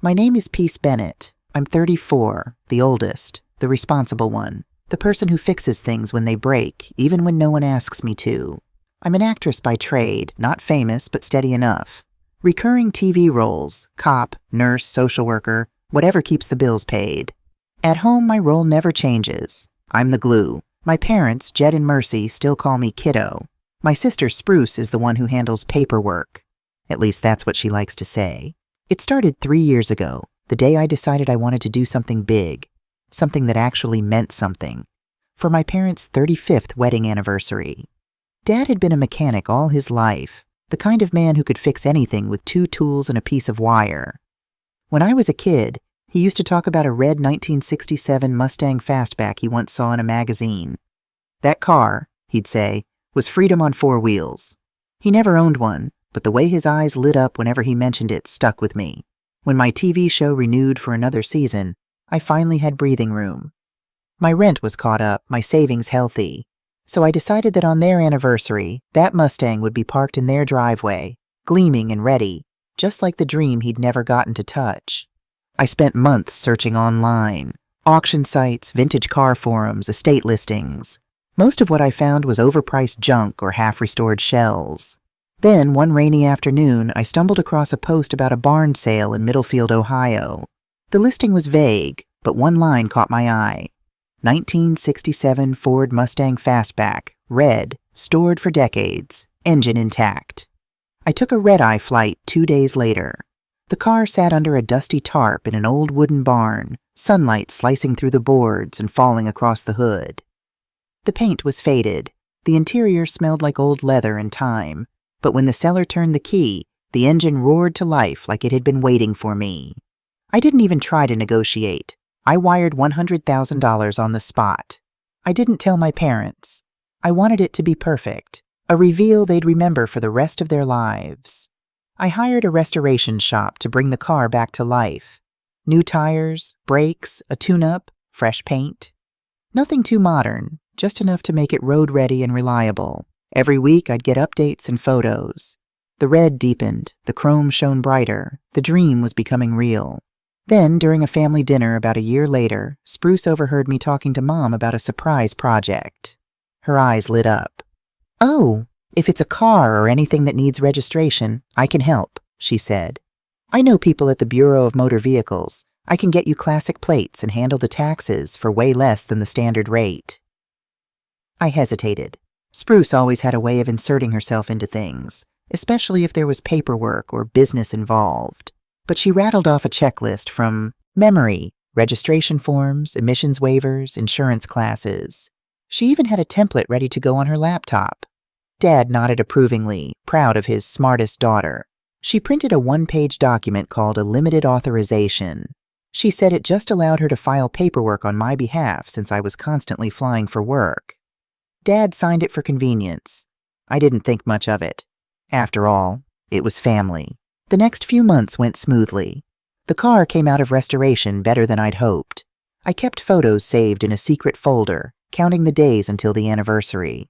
My name is Peace Bennett. I'm 34, the oldest, the responsible one, the person who fixes things when they break, even when no one asks me to. I'm an actress by trade, not famous, but steady enough. Recurring TV roles, cop, nurse, social worker, whatever keeps the bills paid. At home, my role never changes. I'm the glue. My parents, Jed and Mercy, still call me Kiddo. My sister, Spruce, is the one who handles paperwork. At least that's what she likes to say. It started 3 years ago, the day I decided I wanted to do something big, something that actually meant something, for my parents' 35th wedding anniversary. Dad had been a mechanic all his life, the kind of man who could fix anything with 2 tools and a piece of wire. When I was a kid, he used to talk about a red 1967 Mustang fastback he once saw in a magazine. That car, he'd say, was freedom on 4 wheels. He never owned one, but the way his eyes lit up whenever he mentioned it stuck with me. When my TV show renewed for another season, I finally had breathing room. My rent was caught up, my savings healthy. So I decided that on their anniversary, that Mustang would be parked in their driveway, gleaming and ready, just like the dream he'd never gotten to touch. I spent months searching online, auction sites, vintage car forums, estate listings. Most of what I found was overpriced junk or half-restored shells. Then, one rainy afternoon, I stumbled across a post about a barn sale in Middlefield, Ohio. The listing was vague, but one line caught my eye. 1967 Ford Mustang Fastback, red, stored for decades, engine intact. I took a red-eye flight 2 days later. The car sat under a dusty tarp in an old wooden barn, sunlight slicing through the boards and falling across the hood. The paint was faded. The interior smelled like old leather and time, but when the seller turned the key, the engine roared to life like it had been waiting for me. I didn't even try to negotiate. I wired $100,000 on the spot. I didn't tell my parents. I wanted it to be perfect, a reveal they'd remember for the rest of their lives. I hired a restoration shop to bring the car back to life. New tires, brakes, a tune-up, fresh paint. Nothing too modern, just enough to make it road-ready and reliable. Every week I'd get updates and photos. The red deepened, the chrome shone brighter, the dream was becoming real. Then, during a family dinner about a year later, Spruce overheard me talking to Mom about a surprise project. Her eyes lit up. "Oh, if it's a car or anything that needs registration, I can help," she said. "I know people at the Bureau of Motor Vehicles. I can get you classic plates and handle the taxes for way less than the standard rate." I hesitated. Spruce always had a way of inserting herself into things, especially if there was paperwork or business involved. But she rattled off a checklist from memory, registration forms, emissions waivers, insurance classes. She even had a template ready to go on her laptop. Dad nodded approvingly, proud of his smartest daughter. She printed a 1-page document called a limited authorization. She said it just allowed her to file paperwork on my behalf since I was constantly flying for work. Dad signed it for convenience. I didn't think much of it. After all, it was family. The next few months went smoothly. The car came out of restoration better than I'd hoped. I kept photos saved in a secret folder, counting the days until the anniversary.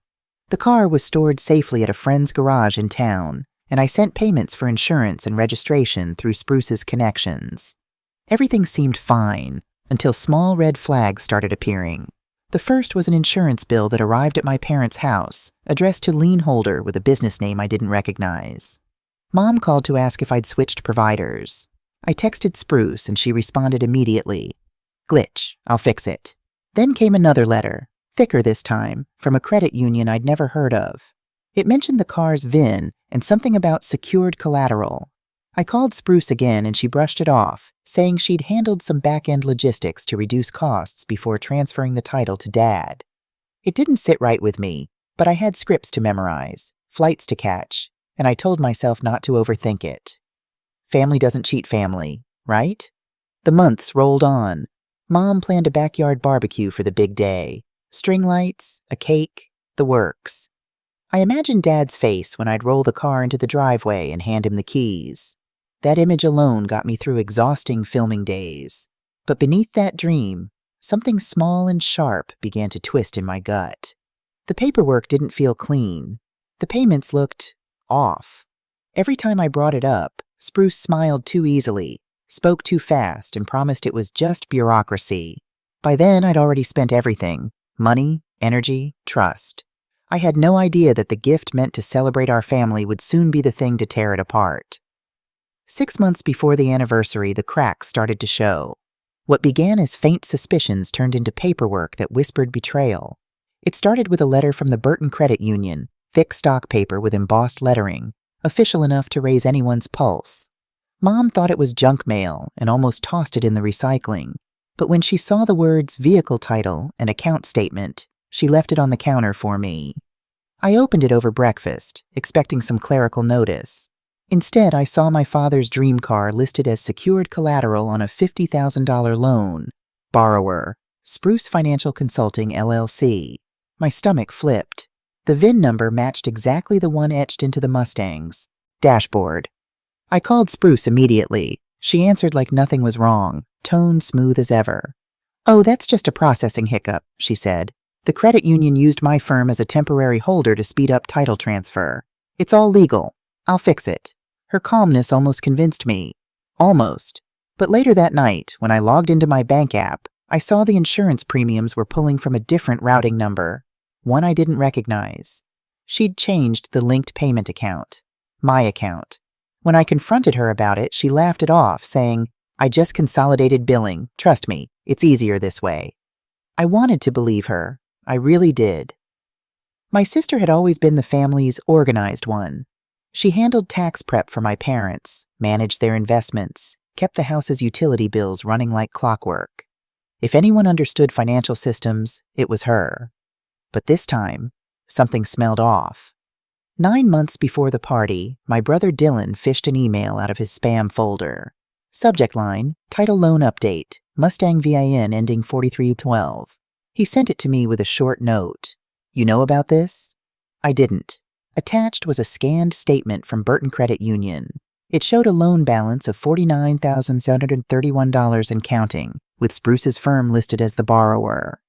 The car was stored safely at a friend's garage in town, and I sent payments for insurance and registration through Spruce's connections. Everything seemed fine, until small red flags started appearing. The first was an insurance bill that arrived at my parents' house, addressed to lien holder with a business name I didn't recognize. Mom called to ask if I'd switched providers. I texted Spruce and she responded immediately. "Glitch, I'll fix it." Then came another letter, thicker this time, from a credit union I'd never heard of. It mentioned the car's VIN and something about secured collateral. I called Spruce again and she brushed it off, saying she'd handled some back-end logistics to reduce costs before transferring the title to Dad. It didn't sit right with me, but I had scripts to memorize, flights to catch, and I told myself not to overthink it. Family doesn't cheat family, right? The months rolled on. Mom planned a backyard barbecue for the big day. String lights, a cake, the works. I imagined Dad's face when I'd roll the car into the driveway and hand him the keys. That image alone got me through exhausting filming days. But beneath that dream, something small and sharp began to twist in my gut. The paperwork didn't feel clean. The payments looked off. Every time I brought it up, Spruce smiled too easily, spoke too fast, and promised it was just bureaucracy. By then, I'd already spent everything: money, energy, trust. I had no idea that the gift meant to celebrate our family would soon be the thing to tear it apart. 6 months before the anniversary, the cracks started to show. What began as faint suspicions turned into paperwork that whispered betrayal. It started with a letter from the Burton Credit Union, thick stock paper with embossed lettering, official enough to raise anyone's pulse. Mom thought it was junk mail and almost tossed it in the recycling, but when she saw the words vehicle title and account statement, she left it on the counter for me. I opened it over breakfast, expecting some clerical notice. Instead, I saw my father's dream car listed as secured collateral on a $50,000 loan. Borrower, Spruce Financial Consulting, LLC. My stomach flipped. The VIN number matched exactly the one etched into the Mustang's dashboard. I called Spruce immediately. She answered like nothing was wrong, tone smooth as ever. "Oh, that's just a processing hiccup," she said. "The credit union used my firm as a temporary holder to speed up title transfer. It's all legal. I'll fix it." Her calmness almost convinced me. Almost. But later that night, when I logged into my bank app, I saw the insurance premiums were pulling from a different routing number, one I didn't recognize. She'd changed the linked payment account. My account. When I confronted her about it, she laughed it off, saying, "I just consolidated billing. Trust me, it's easier this way." I wanted to believe her. I really did. My sister had always been the family's organized one. She handled tax prep for my parents, managed their investments, kept the house's utility bills running like clockwork. If anyone understood financial systems, it was her. But this time, something smelled off. 9 months before the party, my brother Dylan fished an email out of his spam folder. Subject line, title loan update, Mustang VIN ending 4312. He sent it to me with a short note. "You know about this?" I didn't. Attached was a scanned statement from Burton Credit Union. It showed a loan balance of $49,731 and counting, with Spruce's firm listed as the borrower.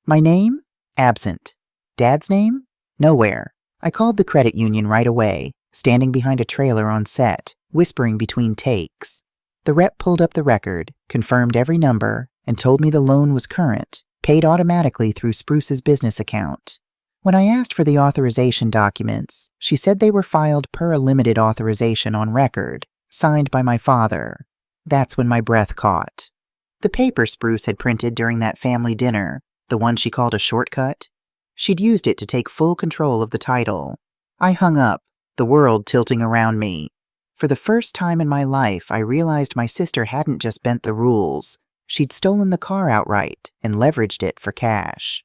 My name? Absent. Dad's name? Nowhere. I called the credit union right away, standing behind a trailer on set, whispering between takes. The rep pulled up the record, confirmed every number, and told me the loan was current, paid automatically through Spruce's business account. When I asked for the authorization documents, she said they were filed per a limited authorization on record, signed by my father. That's when my breath caught. The paper Spruce had printed during that family dinner, the one she called a shortcut, she'd used it to take full control of the title. I hung up, the world tilting around me. For the first time in my life, I realized my sister hadn't just bent the rules. She'd stolen the car outright and leveraged it for cash.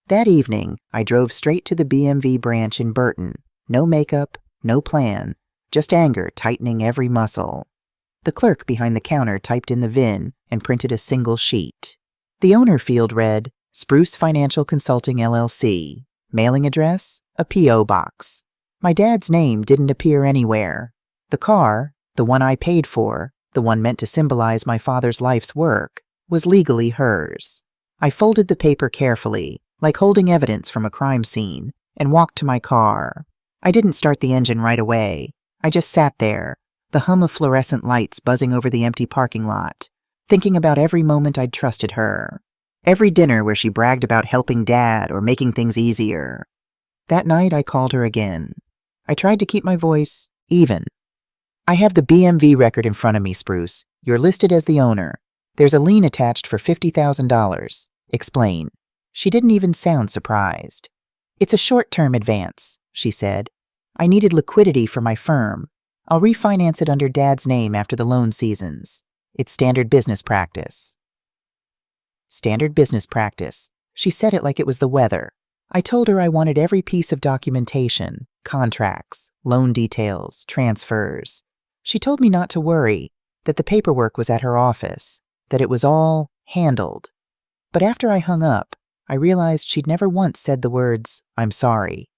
That evening, I drove straight to the BMV branch in Burton. No makeup, no plan, just anger tightening every muscle. The clerk behind the counter typed in the VIN and printed a single sheet. The owner field read, Spruce Financial Consulting, LLC. Mailing address, a P.O. box. My dad's name didn't appear anywhere. The car, the one I paid for, the one meant to symbolize my father's life's work, was legally hers. I folded the paper carefully, like holding evidence from a crime scene, and walked to my car. I didn't start the engine right away. I just sat there, the hum of fluorescent lights buzzing over the empty parking lot, thinking about every moment I'd trusted her. Every dinner where she bragged about helping Dad or making things easier. That night, I called her again. I tried to keep my voice even. "I have the BMV record in front of me, Spruce. You're listed as the owner. There's a lien attached for $50,000. Explain." She didn't even sound surprised. "It's a short-term advance," she said. "I needed liquidity for my firm. I'll refinance it under Dad's name after the loan seasons. It's standard business practice." Standard business practice. She said it like it was the weather. I told her I wanted every piece of documentation, contracts, loan details, transfers. She told me not to worry, that the paperwork was at her office, that it was all handled. But after I hung up, I realized she'd never once said the words, "I'm sorry."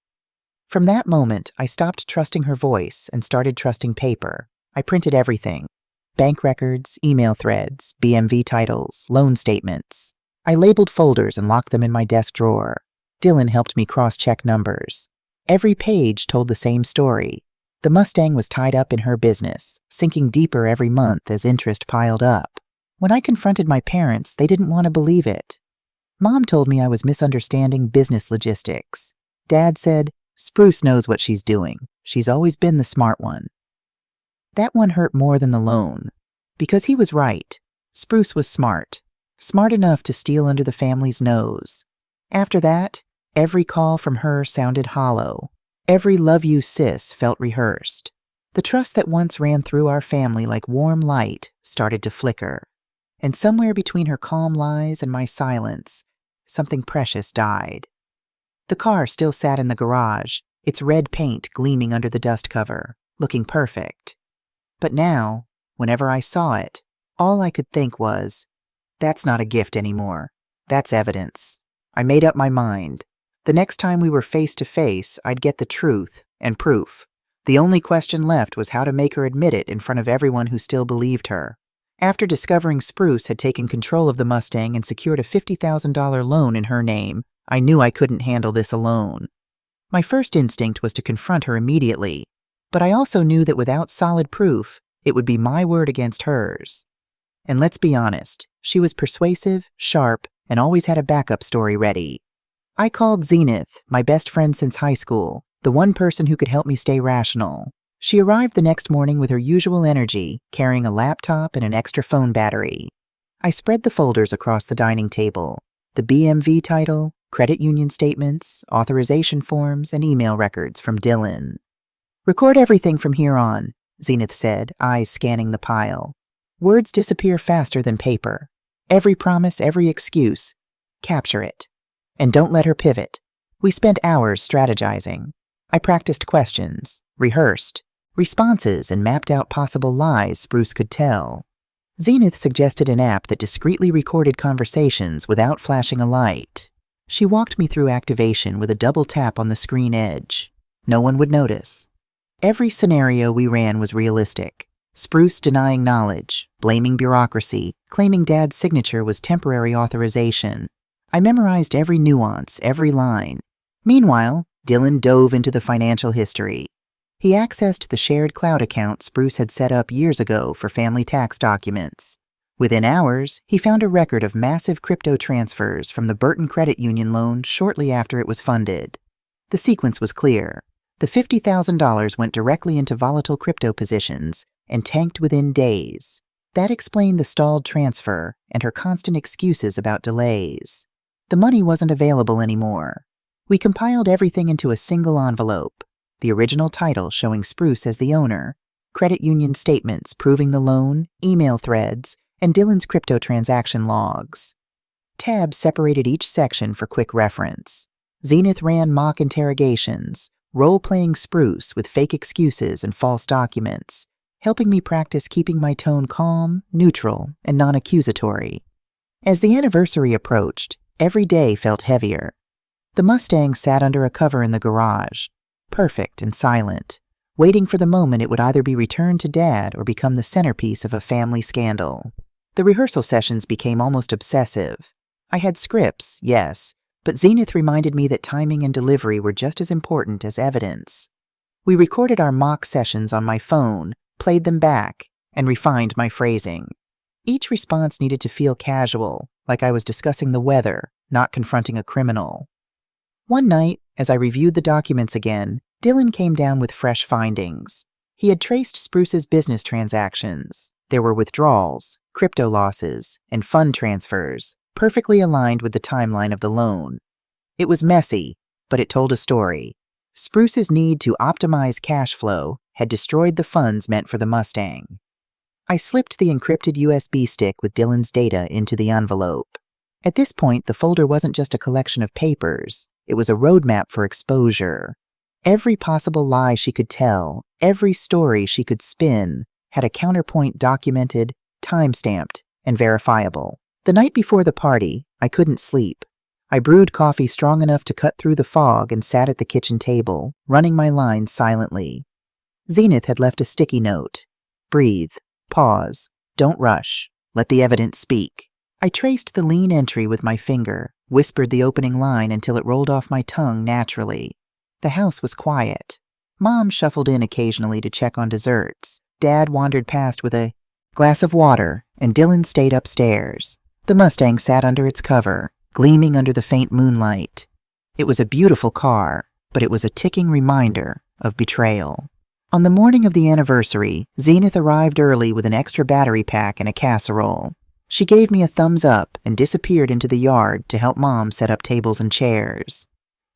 From that moment, I stopped trusting her voice and started trusting paper. I printed everything. Bank records, email threads, BMV titles, loan statements. I labeled folders and locked them in my desk drawer. Dylan helped me cross-check numbers. Every page told the same story. The Mustang was tied up in her business, sinking deeper every month as interest piled up. When I confronted my parents, they didn't want to believe it. Mom told me I was misunderstanding business logistics. Dad said, "Spruce knows what she's doing. She's always been the smart one." That one hurt more than the loan. Because he was right. Spruce was smart. Smart enough to steal under the family's nose. After that, every call from her sounded hollow. Every "love you, sis" felt rehearsed. The trust that once ran through our family like warm light started to flicker. And somewhere between her calm lies and my silence, something precious died. The car still sat in the garage, its red paint gleaming under the dust cover, looking perfect. But now, whenever I saw it, all I could think was, that's not a gift anymore. That's evidence. I made up my mind. The next time we were face to face, I'd get the truth and proof. The only question left was how to make her admit it in front of everyone who still believed her. After discovering Spruce had taken control of the Mustang and secured a $50,000 loan in her name, I knew I couldn't handle this alone. My first instinct was to confront her immediately, but I also knew that without solid proof, it would be my word against hers. And let's be honest, she was persuasive, sharp, and always had a backup story ready. I called Zenith, my best friend since high school, the one person who could help me stay rational. She arrived the next morning with her usual energy, carrying a laptop and an extra phone battery. I spread the folders across the dining table, the BMV title, credit union statements, authorization forms, and email records from Dylan. "Record everything from here on," Zenith said, eyes scanning the pile. "Words disappear faster than paper. Every promise, every excuse. Capture it. And don't let her pivot." We spent hours strategizing. I practiced questions, rehearsed responses, and mapped out possible lies Spruce could tell. Zenith suggested an app that discreetly recorded conversations without flashing a light. She walked me through activation with a double tap on the screen edge. No one would notice. Every scenario we ran was realistic. Spruce denying knowledge, blaming bureaucracy, claiming Dad's signature was temporary authorization. I memorized every nuance, every line. Meanwhile, Dylan dove into the financial history. He accessed the shared cloud account Spruce had set up years ago for family tax documents. Within hours, he found a record of massive crypto transfers from the Burton Credit Union loan shortly after it was funded. The sequence was clear. The $50,000 went directly into volatile crypto positions and tanked within days. That explained the stalled transfer and her constant excuses about delays. The money wasn't available anymore. We compiled everything into a single envelope. The original title showing Spruce as the owner, credit union statements proving the loan, email threads, and Dylan's crypto transaction logs. Tabs separated each section for quick reference. Zenith ran mock interrogations, role-playing Spruce with fake excuses and false documents, helping me practice keeping my tone calm, neutral, and non-accusatory. As the anniversary approached, every day felt heavier. The Mustang sat under a cover in the garage, perfect and silent, waiting for the moment it would either be returned to Dad or become the centerpiece of a family scandal. The rehearsal sessions became almost obsessive. I had scripts, yes, but Zenith reminded me that timing and delivery were just as important as evidence. We recorded our mock sessions on my phone, played them back, and refined my phrasing. Each response needed to feel casual, like I was discussing the weather, not confronting a criminal. One night, as I reviewed the documents again, Dylan came down with fresh findings. He had traced Spruce's business transactions. There were withdrawals, crypto losses, and fund transfers, perfectly aligned with the timeline of the loan. It was messy, but it told a story. Spruce's need to optimize cash flow had destroyed the funds meant for the Mustang. I slipped the encrypted USB stick with Dylan's data into the envelope. At this point, the folder wasn't just a collection of papers. It was a roadmap for exposure. Every possible lie she could tell, every story she could spin, had a counterpoint documented, time-stamped, and verifiable. The night before the party, I couldn't sleep. I brewed coffee strong enough to cut through the fog and sat at the kitchen table, running my lines silently. Zenith had left a sticky note. Breathe. Pause. Don't rush. Let the evidence speak. I traced the lean entry with my finger, whispered the opening line until it rolled off my tongue naturally. The house was quiet. Mom shuffled in occasionally to check on desserts. Dad wandered past with a glass of water, and Dylan stayed upstairs. The Mustang sat under its cover, gleaming under the faint moonlight. It was a beautiful car, but it was a ticking reminder of betrayal. On the morning of the anniversary, Zenith arrived early with an extra battery pack and a casserole. She gave me a thumbs up and disappeared into the yard to help Mom set up tables and chairs.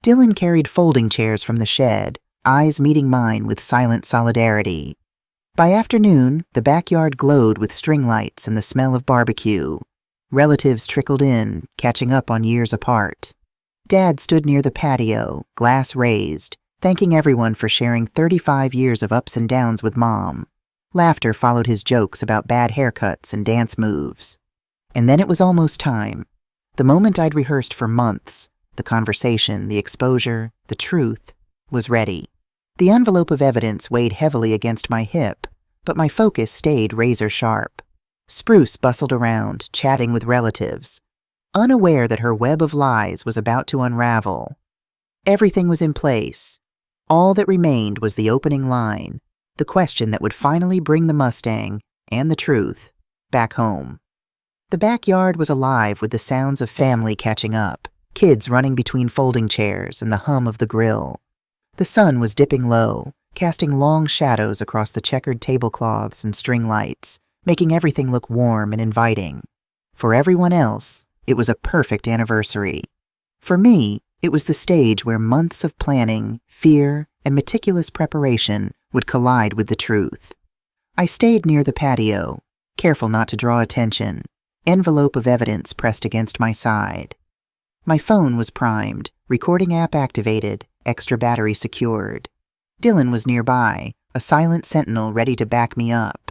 Dylan carried folding chairs from the shed, eyes meeting mine with silent solidarity. By afternoon, the backyard glowed with string lights and the smell of barbecue. Relatives trickled in, catching up on years apart. Dad stood near the patio, glass raised, thanking everyone for sharing 35 years of ups and downs with Mom. Laughter followed his jokes about bad haircuts and dance moves. And then it was almost time. The moment I'd rehearsed for months, the conversation, the exposure, the truth, was ready. The envelope of evidence weighed heavily against my hip, but my focus stayed razor sharp. Spruce bustled around, chatting with relatives, unaware that her web of lies was about to unravel. Everything was in place. All that remained was the opening line, the question that would finally bring the Mustang, and the truth, back home. The backyard was alive with the sounds of family catching up, kids running between folding chairs and the hum of the grill. The sun was dipping low, casting long shadows across the checkered tablecloths and string lights, making everything look warm and inviting. For everyone else, it was a perfect anniversary. For me, it was the stage where months of planning, fear, and meticulous preparation would collide with the truth. I stayed near the patio, careful not to draw attention, envelope of evidence pressed against my side. My phone was primed, recording app activated, extra battery secured. Dylan was nearby, a silent sentinel ready to back me up.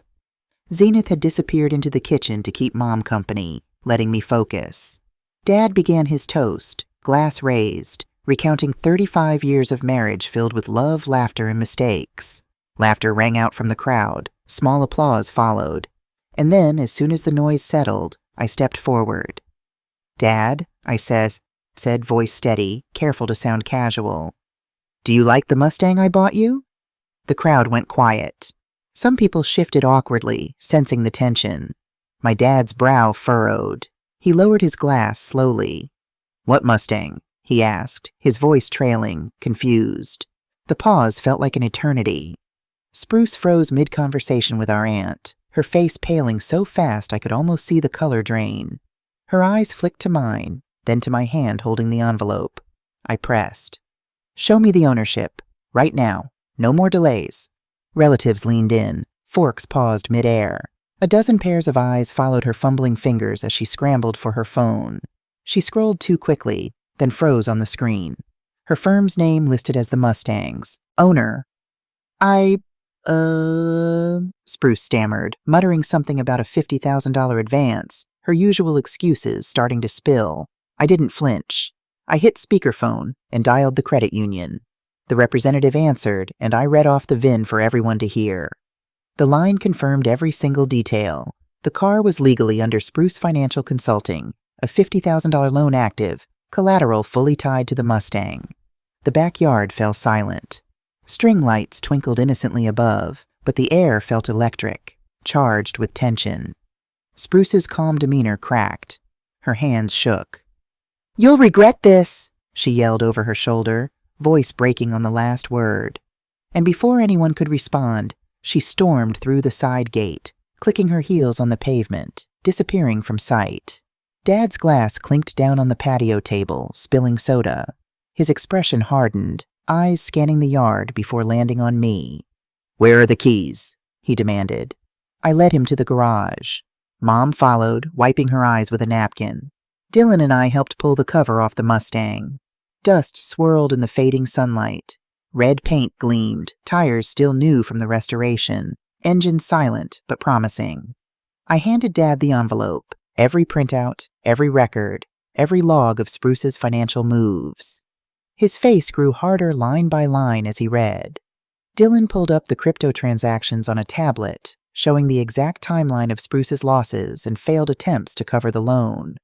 Zenith had disappeared into the kitchen to keep Mom company, letting me focus. Dad began his toast, glass raised, recounting 35 years of marriage filled with love, laughter, and mistakes. Laughter rang out from the crowd, small applause followed. And then, as soon as the noise settled, I stepped forward. "Dad," I said, voice steady, careful to sound casual. "Do you like the Mustang I bought you?" The crowd went quiet. Some people shifted awkwardly, sensing the tension. My dad's brow furrowed. He lowered his glass slowly. "What Mustang?" he asked, his voice trailing, confused. The pause felt like an eternity. Spruce froze mid-conversation with our aunt, her face paling so fast I could almost see the color drain. Her eyes flicked to mine, then to my hand holding the envelope. I pressed. "Show me the ownership. Right now. No more delays." Relatives leaned in. Forks paused mid-air. A dozen pairs of eyes followed her fumbling fingers as she scrambled for her phone. She scrolled too quickly, then froze on the screen. Her firm's name listed as the Mustang's. Owner. Spruce stammered, muttering something about a $50,000 advance, her usual excuses starting to spill. I didn't flinch. I hit speakerphone and dialed the credit union. The representative answered, and I read off the VIN for everyone to hear. The line confirmed every single detail. The car was legally under Spruce Financial Consulting, a $50,000 loan active, collateral fully tied to the Mustang. The backyard fell silent. String lights twinkled innocently above, but the air felt electric, charged with tension. Spruce's calm demeanor cracked. Her hands shook. "You'll regret this," she yelled over her shoulder, voice breaking on the last word. And before anyone could respond, she stormed through the side gate, clicking her heels on the pavement, disappearing from sight. Dad's glass clinked down on the patio table, spilling soda. His expression hardened, eyes scanning the yard before landing on me. "Where are the keys?" he demanded. I led him to the garage. Mom followed, wiping her eyes with a napkin. Dylan and I helped pull the cover off the Mustang. Dust swirled in the fading sunlight. Red paint gleamed, tires still new from the restoration, engine silent but promising. I handed Dad the envelope, every printout, every record, every log of Spruce's financial moves. His face grew harder line by line as he read. Dylan pulled up the crypto transactions on a tablet, showing the exact timeline of Spruce's losses and failed attempts to cover the loan.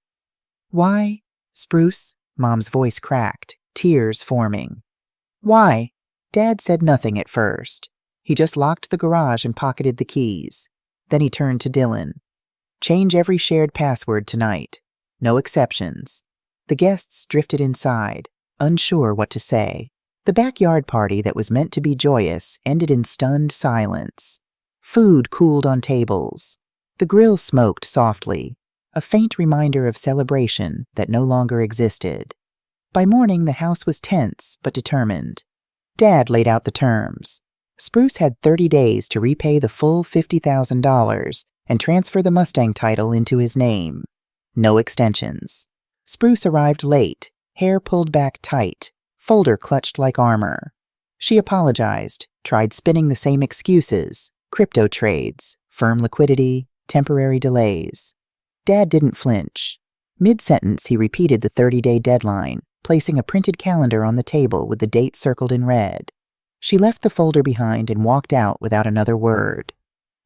"Why, Spruce?" Mom's voice cracked, tears forming. "Why?" Dad said nothing at first. He just locked the garage and pocketed the keys. Then he turned to Dylan. Change every shared password tonight. No exceptions. The guests drifted inside, unsure what to say. The backyard party that was meant to be joyous ended in stunned silence. Food cooled on tables. The grill smoked softly, a faint reminder of celebration that no longer existed. By morning, the house was tense but determined. Dad laid out the terms. Spruce had 30 days to repay the full $50,000 and transfer the Mustang title into his name. No extensions. Spruce arrived late, hair pulled back tight, folder clutched like armor. She apologized, tried spinning the same excuses, crypto trades, firm liquidity, temporary delays. Dad didn't flinch. Mid-sentence, he repeated the 30-day deadline, placing a printed calendar on the table with the date circled in red. She left the folder behind and walked out without another word.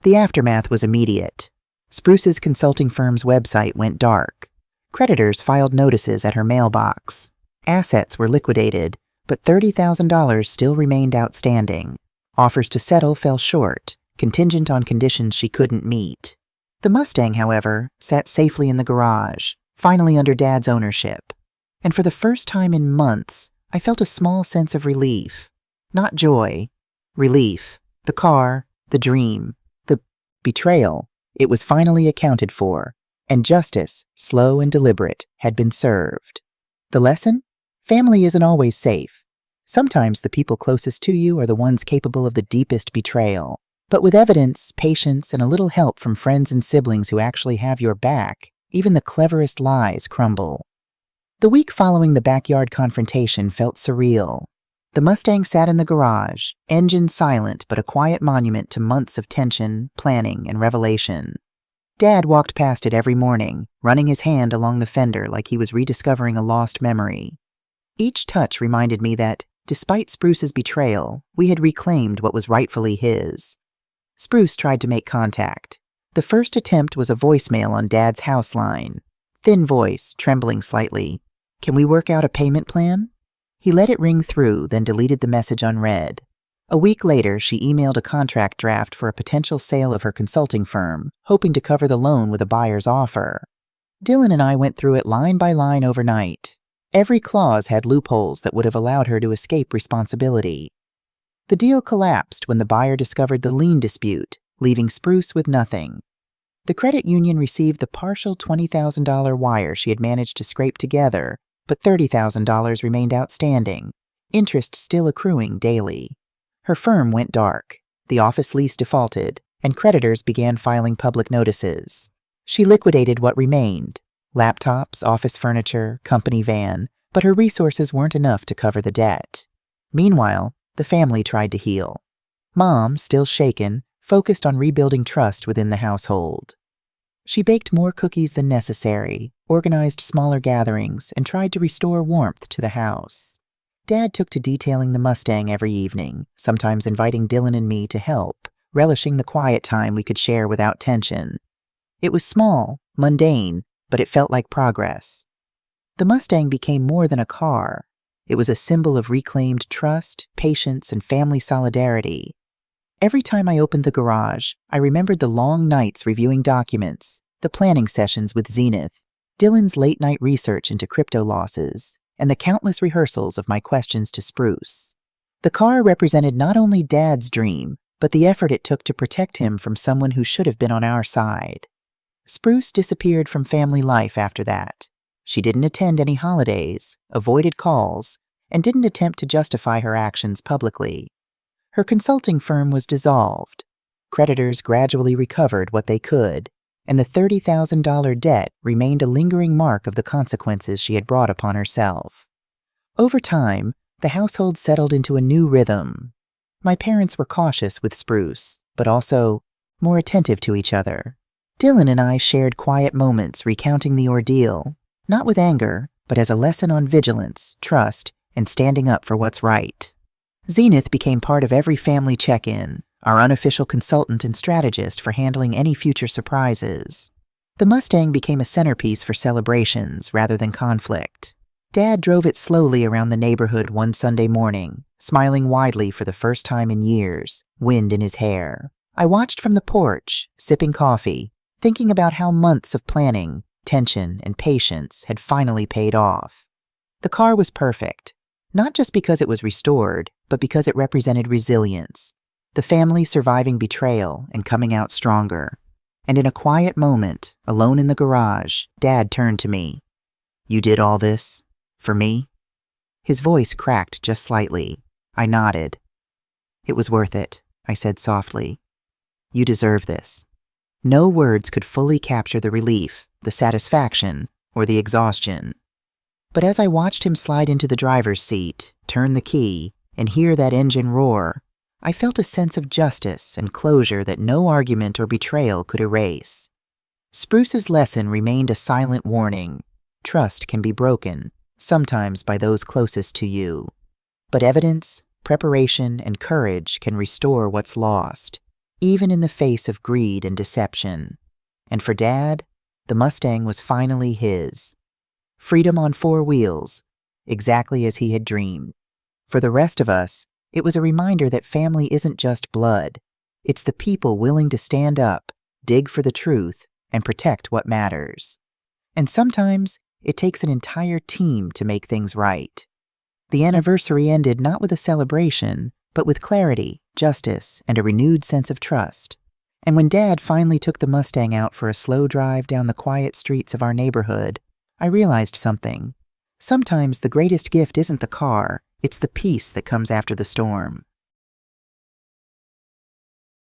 The aftermath was immediate. Spruce's consulting firm's website went dark. Creditors filed notices at her mailbox. Assets were liquidated, but $30,000 still remained outstanding. Offers to settle fell short, contingent on conditions she couldn't meet. The Mustang, however, sat safely in the garage, finally under Dad's ownership. And for the first time in months, I felt a small sense of relief. Not joy. Relief. The car, the dream, the betrayal. It was finally accounted for, and justice, slow and deliberate, had been served. The lesson? Family isn't always safe. Sometimes the people closest to you are the ones capable of the deepest betrayal. But with evidence, patience, and a little help from friends and siblings who actually have your back, even the cleverest lies crumble. The week following the backyard confrontation felt surreal. The Mustang sat in the garage, engine silent but a quiet monument to months of tension, planning, and revelation. Dad walked past it every morning, running his hand along the fender like he was rediscovering a lost memory. Each touch reminded me that, despite Spruce's betrayal, we had reclaimed what was rightfully his. Spruce tried to make contact. The first attempt was a voicemail on Dad's house line. Thin voice, trembling slightly. "Can we work out a payment plan?" He let it ring through, then deleted the message unread. A week later, she emailed a contract draft for a potential sale of her consulting firm, hoping to cover the loan with a buyer's offer. Dylan and I went through it line by line overnight. Every clause had loopholes that would have allowed her to escape responsibility. The deal collapsed when the buyer discovered the lien dispute, leaving Spruce with nothing. The credit union received the partial $20,000 wire she had managed to scrape together, but $30,000 remained outstanding, interest still accruing daily. Her firm went dark, the office lease defaulted, and creditors began filing public notices. She liquidated what remained: laptops, office furniture, company van, but her resources weren't enough to cover the debt. Meanwhile, the family tried to heal. Mom, still shaken, focused on rebuilding trust within the household. She baked more cookies than necessary, organized smaller gatherings, and tried to restore warmth to the house. Dad took to detailing the Mustang every evening, sometimes inviting Dylan and me to help, relishing the quiet time we could share without tension. It was small, mundane, but it felt like progress. The Mustang became more than a car. It was a symbol of reclaimed trust, patience, and family solidarity. Every time I opened the garage, I remembered the long nights reviewing documents, the planning sessions with Zenith, Dylan's late-night research into crypto losses, and the countless rehearsals of my questions to Spruce. The car represented not only Dad's dream, but the effort it took to protect him from someone who should have been on our side. Spruce disappeared from family life after that. She didn't attend any holidays, avoided calls, and didn't attempt to justify her actions publicly. Her consulting firm was dissolved. Creditors gradually recovered what they could, and the $30,000 debt remained a lingering mark of the consequences she had brought upon herself. Over time, the household settled into a new rhythm. My parents were cautious with Spruce, but also more attentive to each other. Dylan and I shared quiet moments recounting the ordeal, not with anger, but as a lesson on vigilance, trust, and standing up for what's right. Zenith became part of every family check-in, our unofficial consultant and strategist for handling any future surprises. The Mustang became a centerpiece for celebrations rather than conflict. Dad drove it slowly around the neighborhood one Sunday morning, smiling widely for the first time in years, wind in his hair. I watched from the porch, sipping coffee, thinking about how months of planning, tension, and patience had finally paid off. The car was perfect, not just because it was restored, but because it represented resilience, the family surviving betrayal and coming out stronger. And in a quiet moment, alone in the garage, Dad turned to me. "You did all this? For me?" His voice cracked just slightly. I nodded. "It was worth it," I said softly. "You deserve this." No words could fully capture the relief, the satisfaction, or the exhaustion. But as I watched him slide into the driver's seat, turn the key, and hear that engine roar, I felt a sense of justice and closure that no argument or betrayal could erase. Spruce's lesson remained a silent warning. Trust can be broken, sometimes by those closest to you. But evidence, preparation, and courage can restore what's lost, even in the face of greed and deception. And for Dad, the Mustang was finally his. Freedom on 4 wheels, exactly as he had dreamed. For the rest of us, it was a reminder that family isn't just blood. It's the people willing to stand up, dig for the truth, and protect what matters. And sometimes, it takes an entire team to make things right. The anniversary ended not with a celebration, but with clarity, justice, and a renewed sense of trust. And when Dad finally took the Mustang out for a slow drive down the quiet streets of our neighborhood, I realized something. Sometimes the greatest gift isn't the car, it's the peace that comes after the storm.